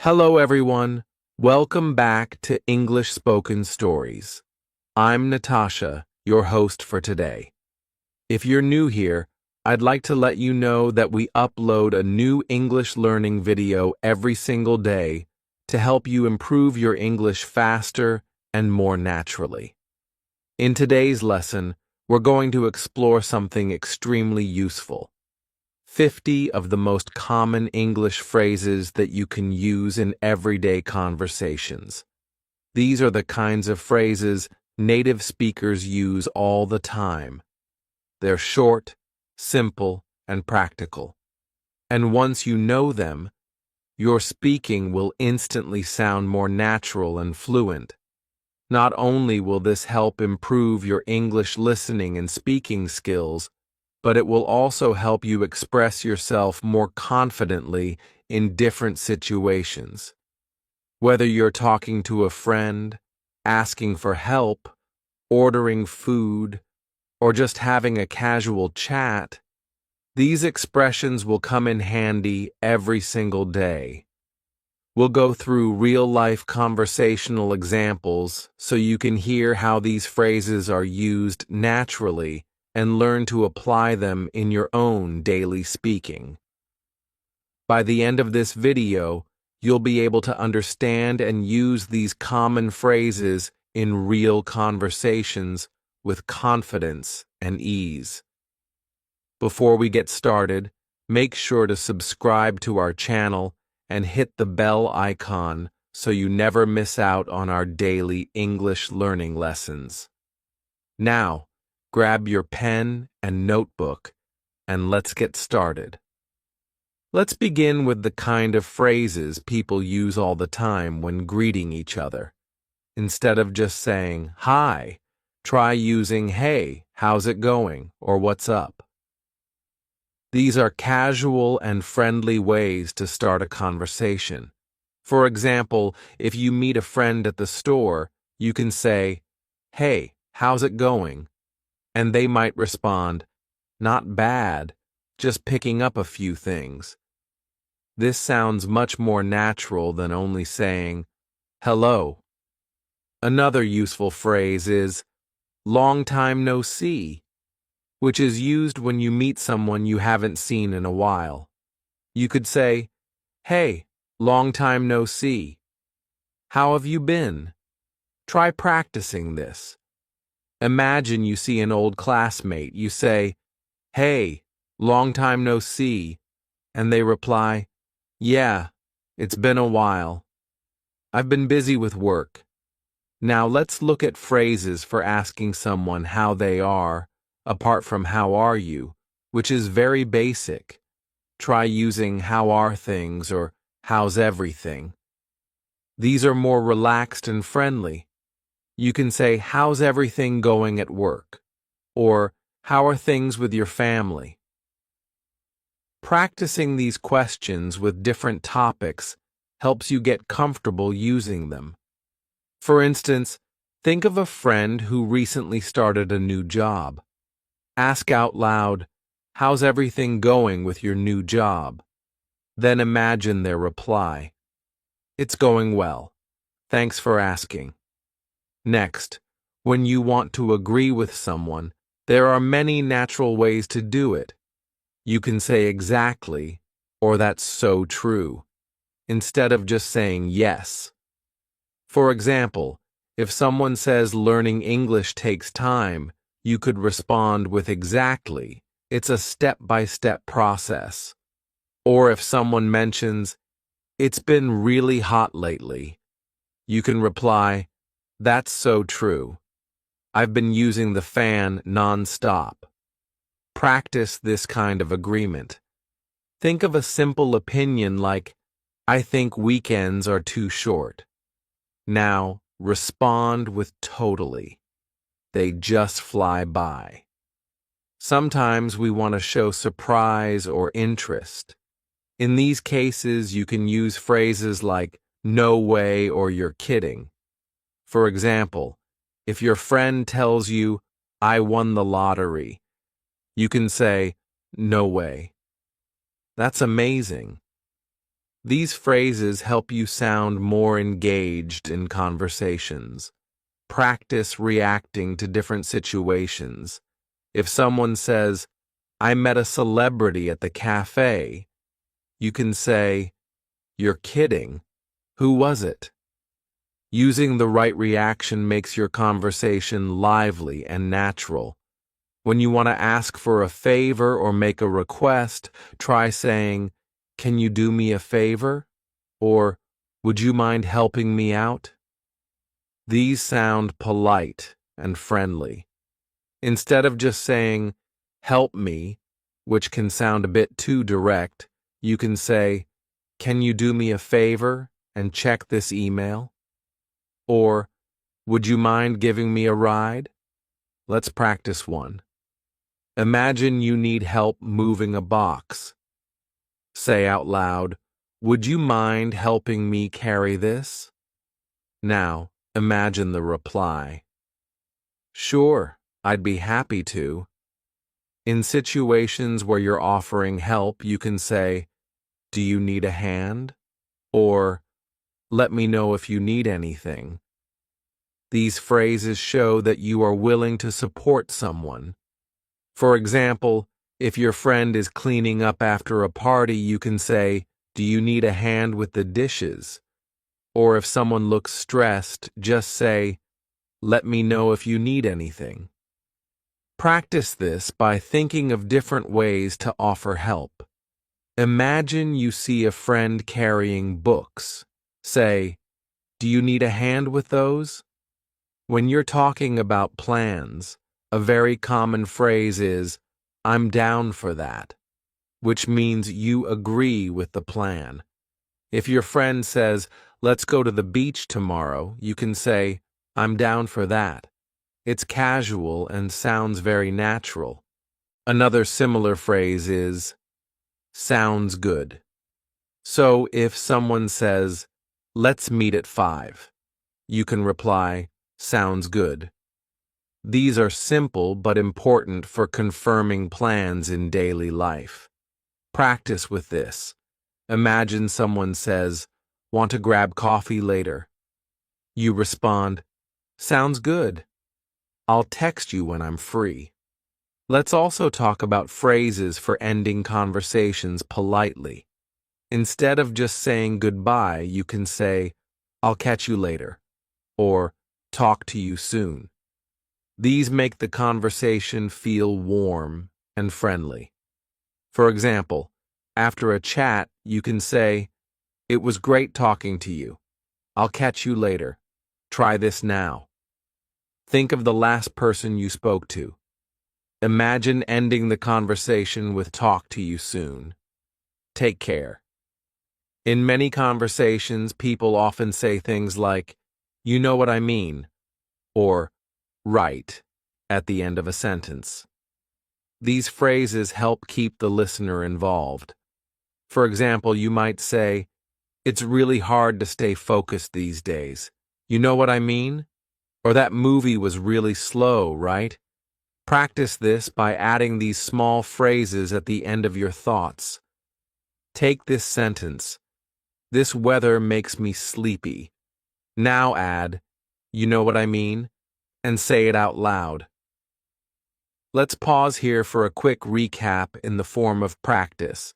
Hello everyone, welcome back to English Spoken Stories. I'm Natasha, your host for today. If you're new here, I'd like to let you know that we upload a new English learning video every single day to help you improve your English faster and more naturally. In today's lesson, we're going to explore something extremely useful. 50 of the most common English phrases that you can use in everyday conversations. These are the kinds of phrases native speakers use all the time. They're short, simple, and practical. And once you know them, your speaking will instantly sound more natural and fluent. Not only will this help improve your English listening and speaking skills, but it will also help you express yourself more confidently in different situations. Whether you're talking to a friend, asking for help, ordering food, or just having a casual chat, these expressions will come in handy every single day. We'll go through real-life conversational examples so you can hear how these phrases are used naturally and learn to apply them in your own daily speaking. By the end of this video, you'll be able to understand and use these common phrases in real conversations with confidence and ease. Before we get started, make sure to subscribe to our channel and hit the bell icon so you never miss out on our daily English learning lessons. Now, grab your pen and notebook, and let's get started. Let's begin with the kind of phrases people use all the time when greeting each other. Instead of just saying, "Hi," try using, "Hey, how's it going?" or "What's up?" These are casual and friendly ways to start a conversation. For example, if you meet a friend at the store, you can say, "Hey, how's it going?" And they might respond, "Not bad, just picking up a few things." This sounds much more natural than only saying, "Hello." Another useful phrase is, "Long time no see," which is used when you meet someone you haven't seen in a while. You could say, "Hey, long time no see. How have you been?" Try practicing this. Imagine you see an old classmate. You say, "Hey, long time no see," and they reply, "Yeah, it's been a while. I've been busy with work." Now let's look at phrases for asking someone how they are, apart from "How are you?" which is very basic. Try using "How are things?" or "How's everything?" These are more relaxed and friendly. You can say, "How's everything going at work?" or "How are things with your family?" Practicing these questions with different topics helps you get comfortable using them. For instance, think of a friend who recently started a new job. Ask out loud, "How's everything going with your new job?" Then imagine their reply, "It's going well. Thanks for asking." Next, when you want to agree with someone, there are many natural ways to do it. You can say "exactly" or "that's so true," instead of just saying "yes." For example, if someone says learning English takes time, you could respond with "exactly. It's a step-by-step process." Or if someone mentions, "It's been really hot lately," you can reply, "That's so true. I've been using the fan non-stop." Practice this kind of agreement. Think of a simple opinion like, "I think weekends are too short." Now, respond with "totally." They just fly by. Sometimes we want to show surprise or interest. In these cases, you can use phrases like "no way" or "you're kidding." For example, if your friend tells you, "I won the lottery," you can say, "No way. That's amazing." These phrases help you sound more engaged in conversations. Practice reacting to different situations. If someone says, "I met a celebrity at the cafe," you can say, "You're kidding. Who was it?" Using the right reaction makes your conversation lively and natural. When you want to ask for a favor or make a request, try saying, "Can you do me a favor?" Or, "Would you mind helping me out?" These sound polite and friendly. Instead of just saying, "Help me," which can sound a bit too direct, you can say, "Can you do me a favor and check this email?" Or, "Would you mind giving me a ride?" Let's practice one. Imagine you need help moving a box. Say out loud, "Would you mind helping me carry this?" Now, imagine the reply. "Sure, I'd be happy to." In situations where you're offering help, you can say, "Do you need a hand?" Or, "Let me know if you need anything." These phrases show that you are willing to support someone. For example, if your friend is cleaning up after a party, you can say, "Do you need a hand with the dishes?" Or if someone looks stressed, just say, "Let me know if you need anything." Practice this by thinking of different ways to offer help. Imagine you see a friend carrying books. Say, "Do you need a hand with those?" When you're talking about plans, a very common phrase is, "I'm down for that," which means you agree with the plan. If your friend says, "Let's go to the beach tomorrow," you can say, "I'm down for that." It's casual and sounds very natural. Another similar phrase is, "Sounds good." So if someone says, "Let's meet at 5," you can reply, "Sounds good." These are simple but important for confirming plans in daily life. Practice with this. Imagine someone says, "Want to grab coffee later?" You respond, "Sounds good. I'll text you when I'm free." Let's also talk about phrases for ending conversations politely. Instead of just saying goodbye, you can say, "I'll catch you later," or "Talk to you soon." These make the conversation feel warm and friendly. For example, after a chat, you can say, "It was great talking to you. I'll catch you later. Try this now." Think of the last person you spoke to. Imagine ending the conversation with "Talk to you soon." Take care. In many conversations, people often say things like, "You know what I mean," or "right" at the end of a sentence. These phrases help keep the listener involved. For example, you might say, "It's really hard to stay focused these days. You know what I mean?" Or, "That movie was really slow, right?" Practice this by adding these small phrases at the end of your thoughts. Take this sentence, "This weather makes me sleepy." Now add, "You know what I mean?" and say it out loud. Let's pause here for a quick recap in the form of practice.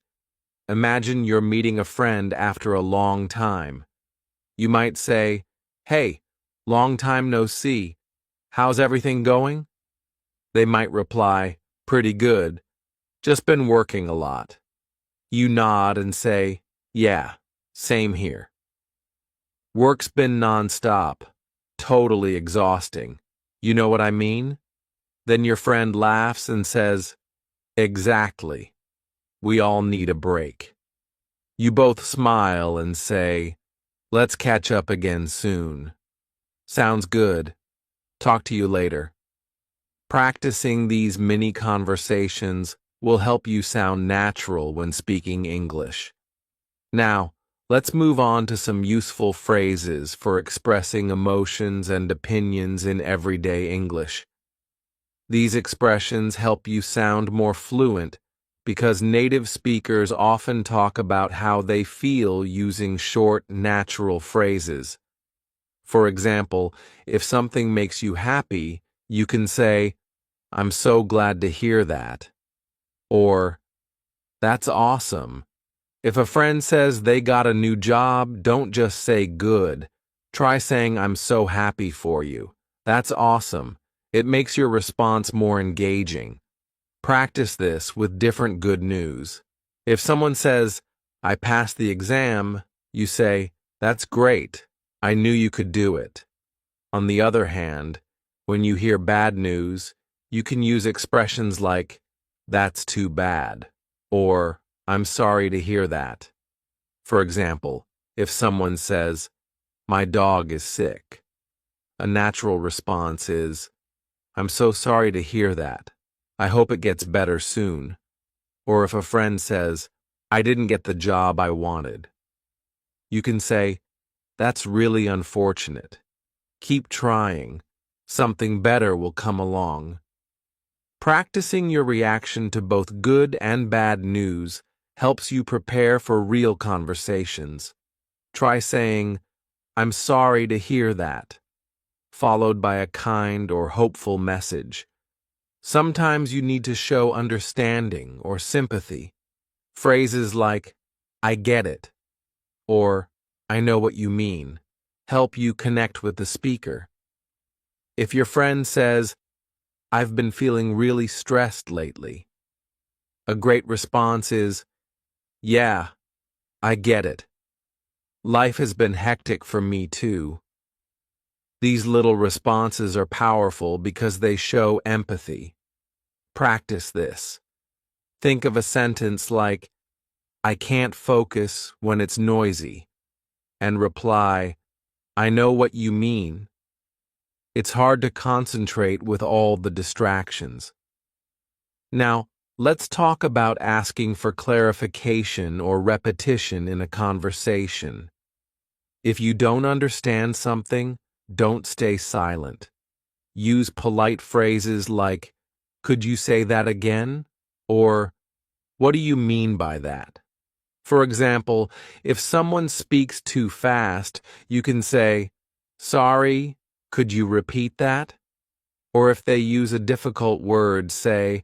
Imagine you're meeting a friend after a long time. You might say, "Hey, long time no see. How's everything going?" They might reply, "Pretty good. Just been working a lot." You nod and say, "Yeah, same here. Work's been nonstop. Totally exhausting. You know what I mean?" Then your friend laughs and says, "Exactly. We all need a break." You both smile and say, "Let's catch up again soon." Sounds good. Talk to you later. Practicing these mini conversations will help you sound natural when speaking English. Now, let's move on to some useful phrases for expressing emotions and opinions in everyday English. These expressions help you sound more fluent because native speakers often talk about how they feel using short, natural phrases. For example, if something makes you happy, you can say, "I'm so glad to hear that," or "That's awesome." If a friend says they got a new job, don't just say good. Try saying, "I'm so happy for you." That's awesome. It makes your response more engaging. Practice this with different good news. If someone says, "I passed the exam," you say, "That's great. I knew you could do it." On the other hand, when you hear bad news, you can use expressions like, "That's too bad," or "I'm sorry to hear that." For example, if someone says, "My dog is sick," a natural response is, "I'm so sorry to hear that. I hope it gets better soon." Or if a friend says, "I didn't get the job I wanted," you can say, "That's really unfortunate. Keep trying. Something better will come along." Practicing your reaction to both good and bad news helps you prepare for real conversations. Try saying, "I'm sorry to hear that," followed by a kind or hopeful message. Sometimes you need to show understanding or sympathy. Phrases like, "I get it," or "I know what you mean," help you connect with the speaker. If your friend says, "I've been feeling really stressed lately," a great response is, "Yeah, I get it. Life has been hectic for me too." These little responses are powerful because they show empathy. Practice this. Think of a sentence like, "I can't focus when it's noisy," and reply, "I know what you mean. It's hard to concentrate with all the distractions." Now, let's talk about asking for clarification or repetition in a conversation. If you don't understand something, don't stay silent. Use polite phrases like, "Could you say that again?" or "What do you mean by that?" For example, if someone speaks too fast, you can say, "Sorry, could you repeat that?" Or if they use a difficult word, say,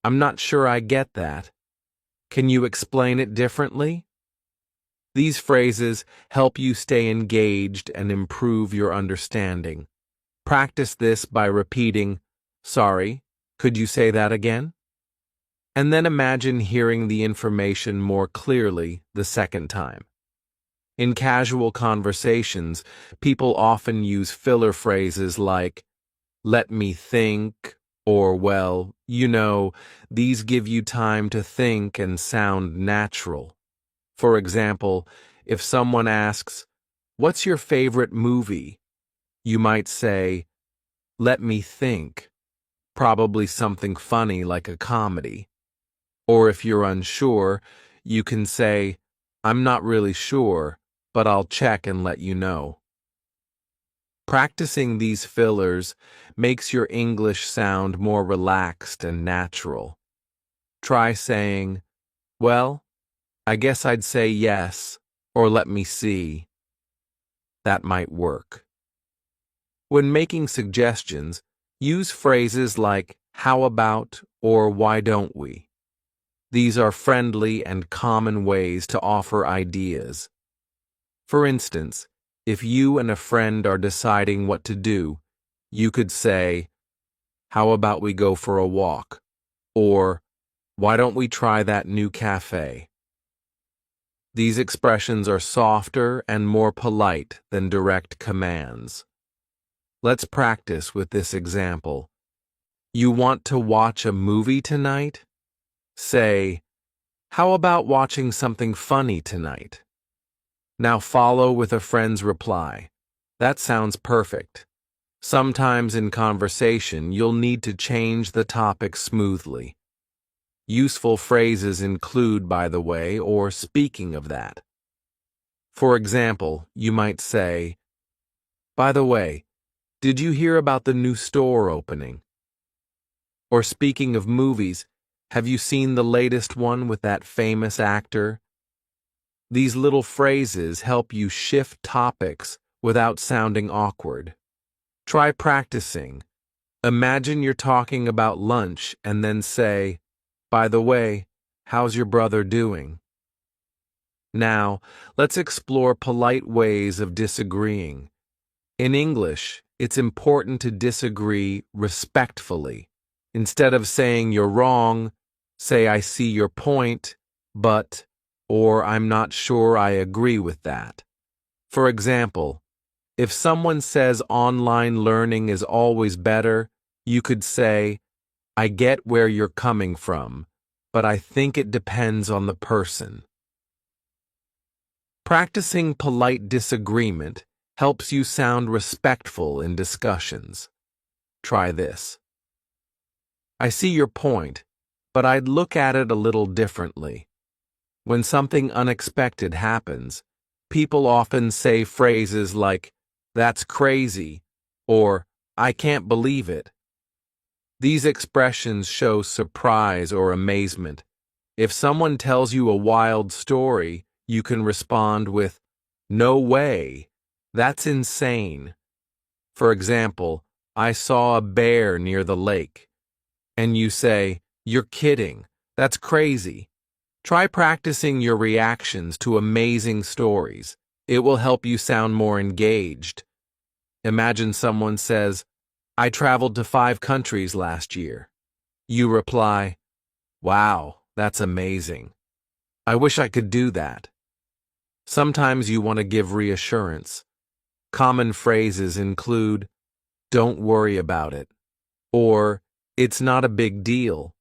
"I'm not sure I get that. Can you explain it differently?" These phrases help you stay engaged and improve your understanding. Practice this by repeating, "Sorry, could you say that again?" And then imagine hearing the information more clearly the second time. In casual conversations, people often use filler phrases like, "Let me think," or, "Well, you know," these give you time to think and sound natural. For example, if someone asks, "What's your favorite movie?" you might say, "Let me think," probably something funny like a comedy. Or if you're unsure, you can say, "I'm not really sure, but I'll check and let you know." Practicing these fillers makes your English sound more relaxed and natural. Try saying, "Well, I guess I'd say yes," or "Let me see." That might work. When making suggestions, use phrases like "How about?" or "Why don't we?" These are friendly and common ways to offer ideas. For instance, if you and a friend are deciding what to do, you could say, "How about we go for a walk?" Or, "Why don't we try that new cafe?" These expressions are softer and more polite than direct commands. Let's practice with this example. You want to watch a movie tonight? Say, "How about watching something funny tonight?" Now follow with a friend's reply. "That sounds perfect." Sometimes in conversation, you'll need to change the topic smoothly. Useful phrases include, "by the way," or "speaking of that." For example, you might say, "By the way, did you hear about the new store opening?" Or speaking of movies, Have you seen the latest one with that famous actor? These little phrases help you shift topics without sounding awkward. Try practicing. Imagine you're talking about lunch and then say, "By the way, how's your brother doing?" Now, let's explore polite ways of disagreeing. In English, it's important to disagree respectfully. Instead of saying you're wrong, say I see your point, but, or I'm not sure I agree with that. For example, if someone says online learning is always better, you could say, I get where you're coming from, but I think it depends on the person. Practicing polite disagreement helps you sound respectful in discussions. Try this. I see your point, but I'd look at it a little differently. When something unexpected happens, people often say phrases like, "That's crazy," or "I can't believe it." These expressions show surprise or amazement. If someone tells you a wild story, you can respond with, "No way, that's insane." For example, "I saw a bear near the lake." And you say, "You're kidding, that's crazy." Try practicing your reactions to amazing stories. It will help you sound more engaged. Imagine someone says, "I traveled to 5 countries last year." You reply, "Wow, that's amazing. I wish I could do that." Sometimes you want to give reassurance. Common phrases include, "Don't worry about it," or "It's not a big deal."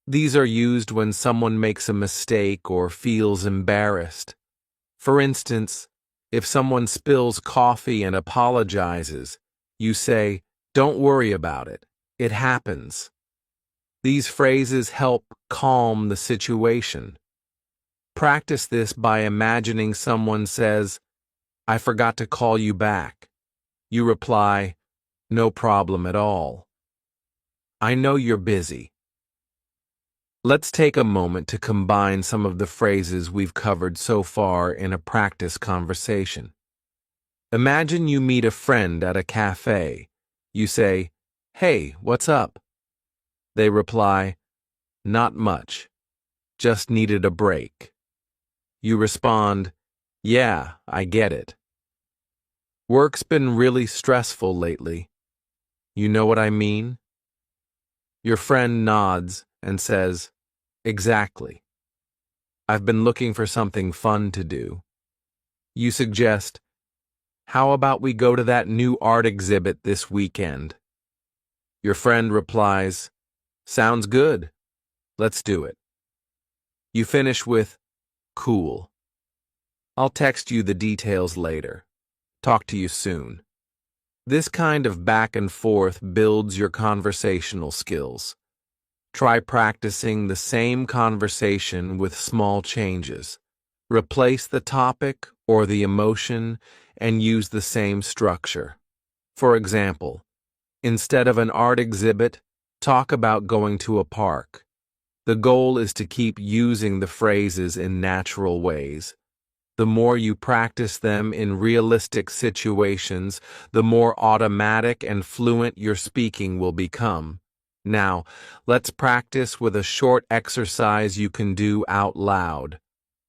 These are used when someone makes a mistake or feels embarrassed. For instance, if someone spills coffee and apologizes, you say, "Don't worry about it. It happens." These phrases help calm the situation. Practice this by imagining someone says, "I forgot to call you back." You reply, "No problem at all. I know you're busy." Let's take a moment to combine some of the phrases we've covered so far in a practice conversation. Imagine you meet a friend at a cafe. You say, "Hey, what's up?" They reply, "Not much. Just needed a break." You respond, "Yeah, I get it. Work's been really stressful lately. You know what I mean?" Your friend nods and says, "Exactly. I've been looking for something fun to do." You suggest, "How about we go to that new art exhibit this weekend?" Your friend replies, "Sounds good. Let's do it." You finish with, "Cool. I'll text you the details later. Talk to you soon." This kind of back and forth builds your conversational skills. Try practicing the same conversation with small changes. Replace the topic or the emotion and use the same structure. For example, instead of an art exhibit, talk about going to a park. The goal is to keep using the phrases in natural ways. The more you practice them in realistic situations, the more automatic and fluent your speaking will become. Now, let's practice with a short exercise you can do out loud.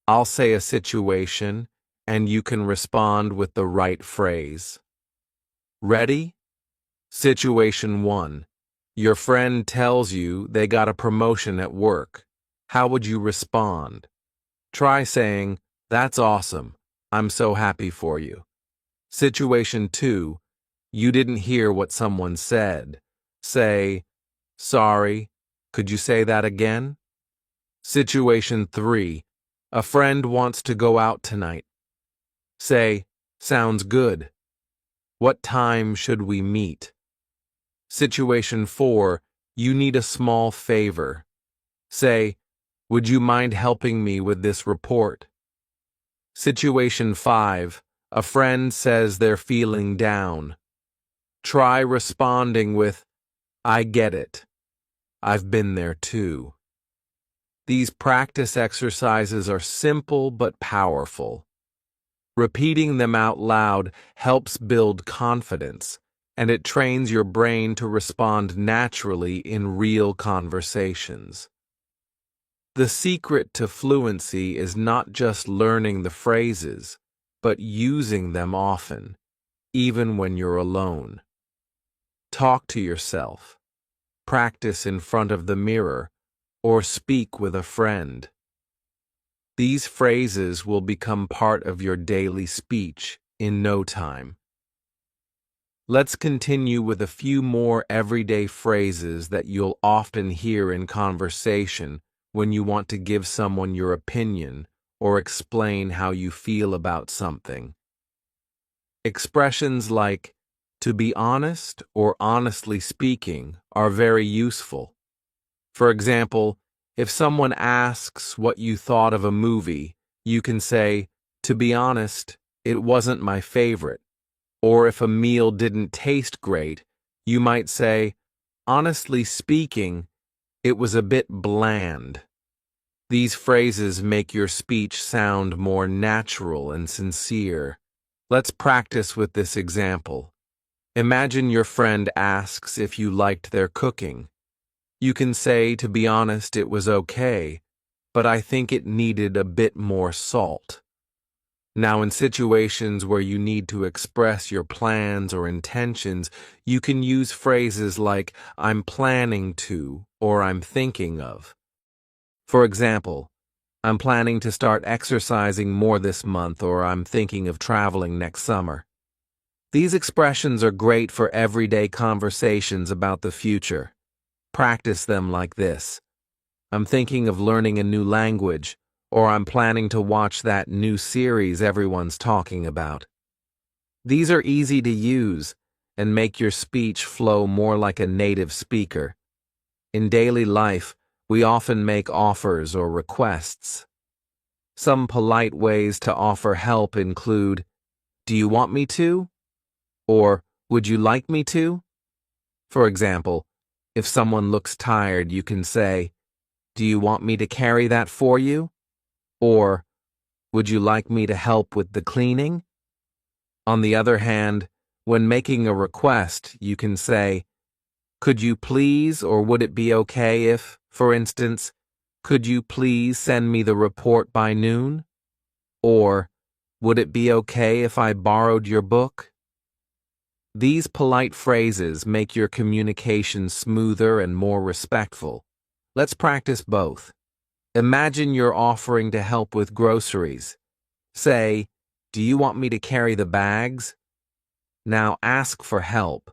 I'll say a situation, and you can respond with the right phrase. Ready? Situation 1. Your friend tells you they got a promotion at work. How would you respond? Try saying, "That's awesome. I'm so happy for you." Situation 2. You didn't hear what someone said. Say, "Sorry, could you say that again?" Situation 3. A friend wants to go out tonight. Say, "Sounds good. What time should we meet?" Situation 4. You need a small favor. Say, "Would you mind helping me with this report?" Situation 5. A friend says they're feeling down. Try responding with, "I get it. I've been there too. These practice exercises are simple but powerful. Repeating them out loud helps build confidence, and it trains your brain to respond naturally in real conversations. The secret to fluency is not just learning the phrases, but using them often, even when you're alone. Talk to yourself, practice in front of the mirror, or speak with a friend. These phrases will become part of your daily speech in no time. Let's continue with a few more everyday phrases that you'll often hear in conversation when you want to give someone your opinion or explain how you feel about something. Expressions like, to be honest or honestly speaking, are very useful. For example, if someone asks what you thought of a movie, you can say, to be honest, it wasn't my favorite. Or if a meal didn't taste great, you might say, honestly speaking, it was a bit bland. These phrases make your speech sound more natural and sincere. Let's practice with this example. Imagine your friend asks if you liked their cooking. You can say, to be honest, it was okay, but I think it needed a bit more salt. Now, in situations where you need to express your plans or intentions, you can use phrases like, I'm planning to, or I'm thinking of. For example, I'm planning to start exercising more this month, or I'm thinking of traveling next summer. These expressions are great for everyday conversations about the future. Practice them like this. I'm thinking of learning a new language, or I'm planning to watch that new series everyone's talking about. These are easy to use and make your speech flow more like a native speaker. In daily life, we often make offers or requests. Some polite ways to offer help include, do you want me to? Or, would you like me to? For example, if someone looks tired, you can say, do you want me to carry that for you? Or, would you like me to help with the cleaning? On the other hand, when making a request, you can say, could you please, or would it be okay if, for instance, could you please send me the report by noon? Or, would it be okay if I borrowed your book? These polite phrases make your communication smoother and more respectful. Let's practice both. Imagine you're offering to help with groceries. Say, do you want me to carry the bags? Now ask for help.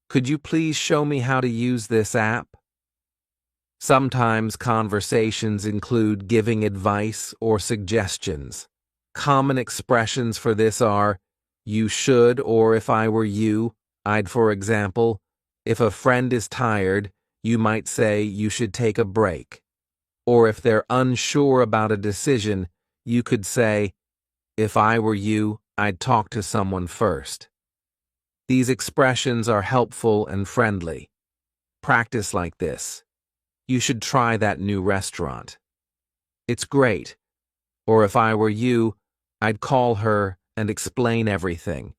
Could you please show me how to use this app? Sometimes conversations include giving advice or suggestions. Common expressions for this are, you should, or if I were you, I'd, for example, if a friend is tired, you might say you should take a break. Or if they're unsure about a decision, you could say, if I were you, I'd talk to someone first. These expressions are helpful and friendly. Practice like this. You should try that new restaurant. It's great. Or if I were you, I'd call her and explain everything.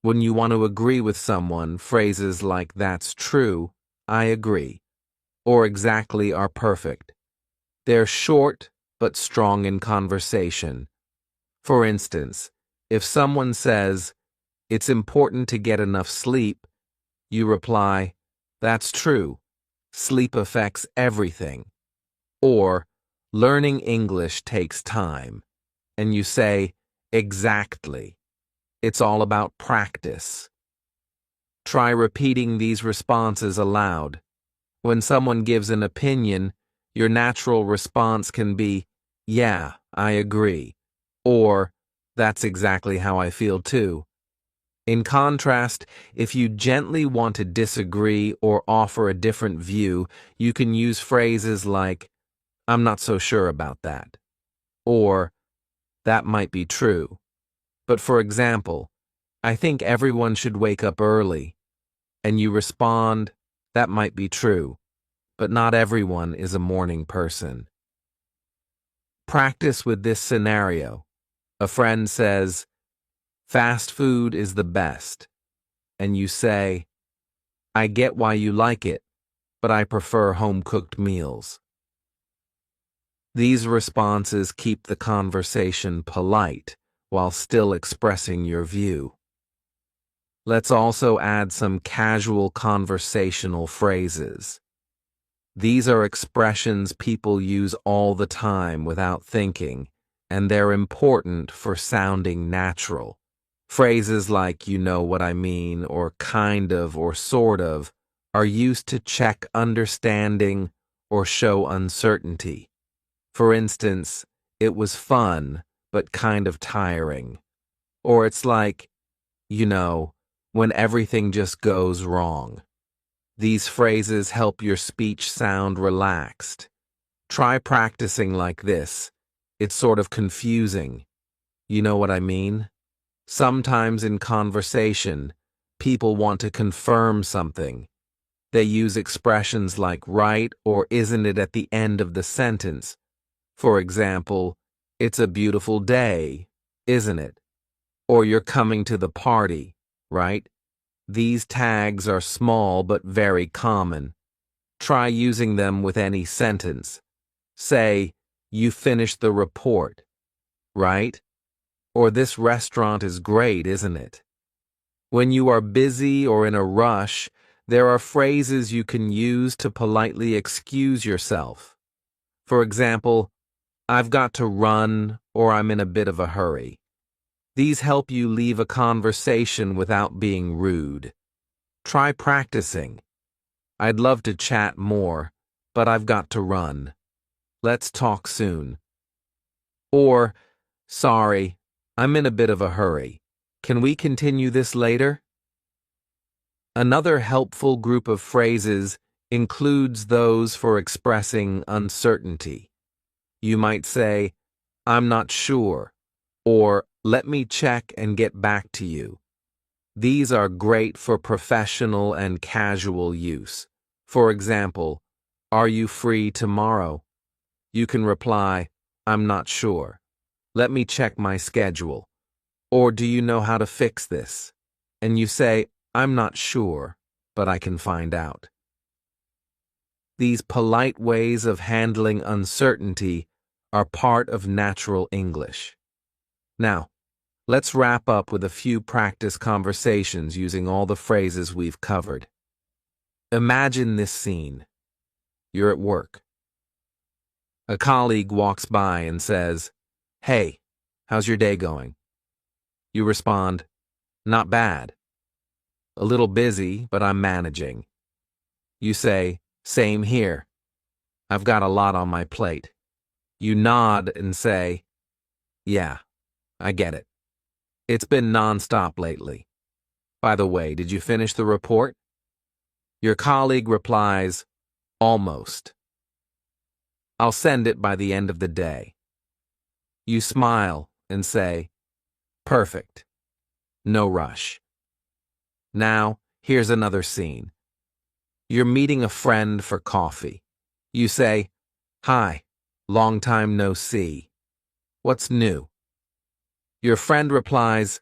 When you want to agree with someone, phrases like that's true, I agree, or exactly are perfect. They're short but strong in conversation. For instance, if someone says, it's important to get enough sleep, you reply, that's true. Sleep affects everything. Or, learning English takes time. And you say, exactly. It's all about practice. Try repeating these responses aloud. When someone gives an opinion, your natural response can be, yeah, I agree. Or, that's exactly how I feel too. In contrast, if you gently want to disagree or offer a different view, you can use phrases like, I'm not so sure about that. Or, that might be true. But for example, I think everyone should wake up early. And you respond, that might be true. but not everyone is a morning person. Practice with this scenario. A friend says, "Fast food is the best," and you say, "I get why you like it, but I prefer home-cooked meals." These responses keep the conversation polite while still expressing your view. Let's also add some casual conversational phrases. These are expressions people use all the time without thinking, and they're important for sounding natural. Phrases like "you know what I mean" or "kind of" or "sort of" are used to check understanding or show uncertainty. For instance, "It was fun, but kind of tiring." Or it's like, when everything just goes wrong. These phrases help your speech sound relaxed. Try practicing like this. It's sort of confusing. You know what I mean? Sometimes in conversation, people want to confirm something. They use expressions like "right" or "isn't it" at the end of the sentence. For example, "It's a beautiful day, isn't it?" Or "You're coming to the party, right?" These tags are small but very common. Try using them with any sentence. Say, "You finished the report, right?" Or "This restaurant is great, isn't it?" When you are busy or in a rush, there are phrases you can use to politely excuse yourself. For example, "I've got to run," or "I'm in a bit of a hurry." These help you leave a conversation without being rude. Try practicing. "I'd love to chat more, but I've got to run. Let's talk soon." Or, "Sorry, I'm in a bit of a hurry. Can we continue this later?" Another helpful group of phrases includes those for expressing uncertainty. You might say, "I'm not sure," or "let me check and get back to you." These are great for professional and casual use. For example, "Are you free tomorrow?" You can reply, "I'm not sure. Let me check my schedule." Or, "Do you know how to fix this?" And you say, "I'm not sure, but I can find out." These polite ways of handling uncertainty are part of natural English. Now, let's wrap up with a few practice conversations using all the phrases we've covered. Imagine this scene. You're at work. A colleague walks by and says, "Hey, how's your day going?" You respond, "Not bad. A little busy, but I'm managing." You say, "Same here. I've got a lot on my plate." You nod and say, "Yeah, I get it. It's been nonstop lately. By the way, did you finish the report?" Your colleague replies, "Almost. I'll send it by the end of the day." You smile and say, "Perfect. No rush." Now, here's another scene. You're meeting a friend for coffee. You say, "Hi, long time no see. What's new?" Your friend replies,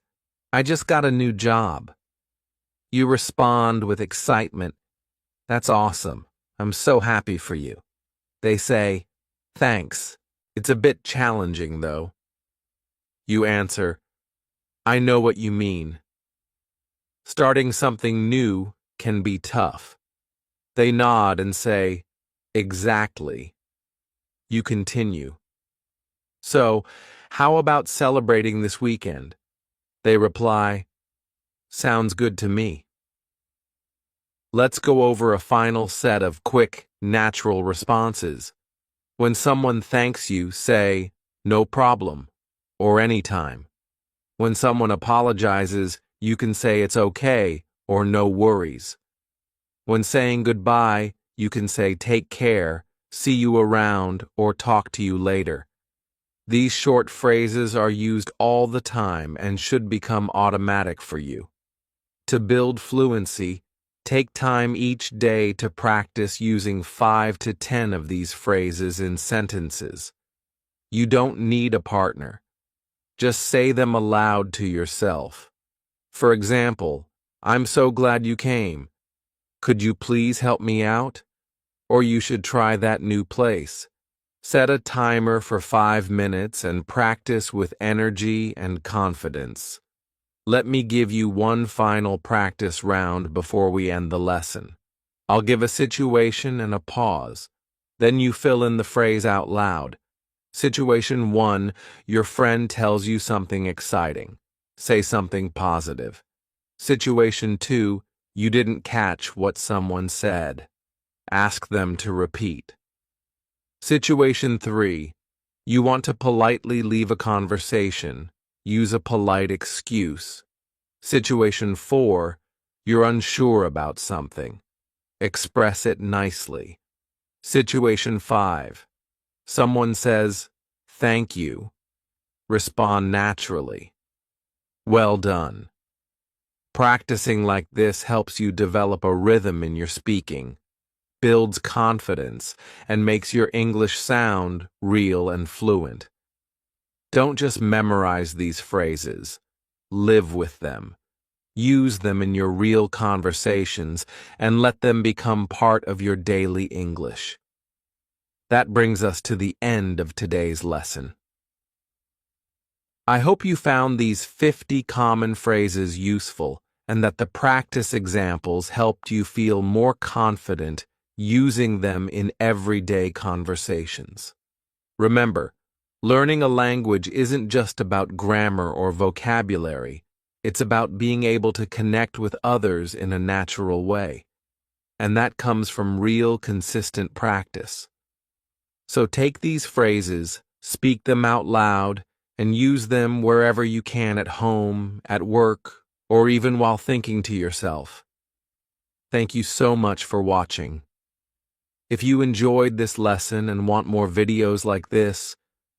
"I just got a new job." You respond with excitement, "That's awesome. I'm so happy for you." They say, "Thanks. It's a bit challenging, though." You answer, "I know what you mean. Starting something new can be tough." They nod and say, "Exactly." You continue, "So, how about celebrating this weekend?" They reply, "Sounds good to me." Let's go over a final set of quick, natural responses. When someone thanks you, say, "No problem," or "anytime." When someone apologizes, you can say "it's okay" or "no worries." When saying goodbye, you can say "take care," "see you around," or "talk to you later." These short phrases are used all the time and should become automatic for you. To build fluency, Take time each day to practice using 5 to 10 of these phrases in sentences. You don't need a partner. Just say them aloud to yourself. For example, I'm so glad you came. Could you please help me out? Or you should try that new place. Set a timer for 5 minutes and practice with energy and confidence. Let me give you one final practice round before we end the lesson. I'll give a situation and a pause. Then you fill in the phrase out loud. Situation 1, your friend tells you something exciting. Say something positive. Situation 2, you didn't catch what someone said. Ask them to repeat. Situation 3, you want to politely leave a conversation. Use a polite excuse. Situation 4, you're unsure about something. Express it nicely. Situation 5, someone says, "Thank you." Respond naturally. Well done. Practicing like this helps you develop a rhythm in your speaking, builds confidence, and makes your English sound real and fluent. Don't just memorize these phrases. Live with them. Use them in your real conversations and let them become part of your daily English. That brings us to the end of today's lesson. I hope you found these 50 common phrases useful and that the practice examples helped you feel more confident using them in everyday conversations. Remember, learning a language isn't just about grammar or vocabulary. It's about being able to connect with others in a natural way. And that comes from real, consistent practice. So take these phrases, speak them out loud, and use them wherever you can at home, at work, or even while thinking to yourself. Thank you so much for watching. If you enjoyed this lesson and want more videos like this,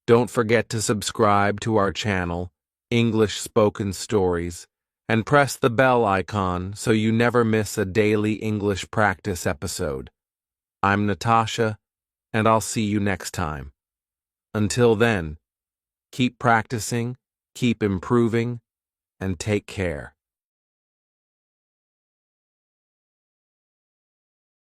don't forget to subscribe to our channel, English Spoken Stories, and press the bell icon so you never miss a daily English practice episode. I'm Natasha, and I'll see you next time. Until then, keep practicing, keep improving, and take care.